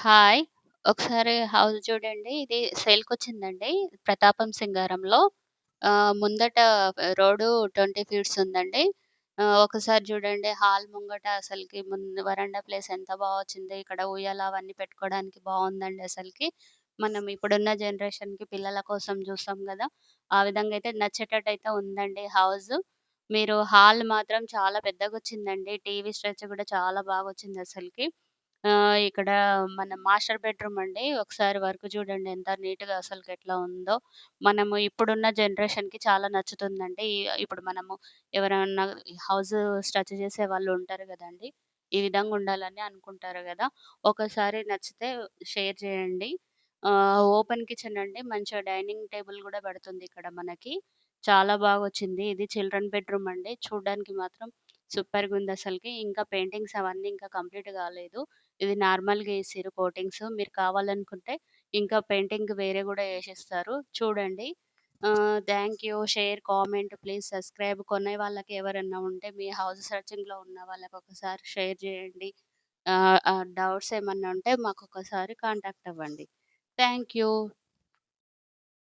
Hi. ఒకసారి house చూడండి. ఇది సేల్‌కొచ్చిందండి. ప్రతాపం సింగారంలో. ముందట రోడ్డు 20 ఫీట్స్ ఉందండి. ఒకసారి చూడండి హాల్ ముంగట అసలకి ముందు వరండా ప్లేస్ ఎంత బా వచ్చింది. ఇక్కడ ఉయ్యాల అవన్నీ పెట్టుకోవడానికి బావుందండి అసలకి. మనం ఇప్పుడున్న జనరేషన్‌కి పిల్లల కోసం చూస్తాం గదా! ఆ విధంగా అయితే నచ్చేటట్టయితే ఉందండి హౌసు. మీరు హాల్ మాత్రం చాలా పెద్దగొచ్చిందండి. టీవీ స్ట్రెచ్ గూడా చాలా బాగొచ్చిందసలకి. ఇక్కడ మన మాస్టర్ బెడ్‌రూమ్ అండి. ఒకసారి వర్క్ చూడండి ఎంత నీట్‌గా అసలకెట్లా ఉందో. మనము ఇప్పుడున్న జనరేషన్‌కి చాలా నచ్చుతుందండి. ఇప్పుడు మనము ఎవరన్నా హౌస్ స్ట్రెచ్ చేసేవాళ్ళు ఉంటారు గదండీ! ఈ విధంగా ఉండాలని అనుకుంటారు గదా! ఒకసారి నచ్చితే షేర్ చేయండి. ఓపెన్ కిచెన్ అండి. మంచిగా డైనింగ్ టేబుల్ గూడా పడుతుంది ఇక్కడ మనకి. చాలా బాగొచ్చింది. ఇది చిల్డ్రన్ బెడ్‌రూమ్ అండి. చూడ్డానికి మాత్రం సూపర్‌గుందసలకి. ఇంకా పెయింటింగ్స్ అవన్నీ ఇంకా కంప్లీట్ గాలేదు. ఇది నార్మల్‌గా ఏసిర్రు కోటింగ్స్. మీరు కావాలనుకుంటే ఇంకా పెయింటింగ్ వేరే గూడా ఏసిస్తారు. చూడండి. Thank you. Share, comment, please subscribe. కొనే వాళ్ళకి ఎవరన్నా ఉంటే మీ హౌస్ సెర్చింగ్‌లో ఉన్న వాళ్ళకి ఒకసారి షేర్ జేయండి. డౌట్స్ ఏమన్నా ఉంటే మాకొకసారి కాంటాక్ట్ అవ్వండి. Thank you.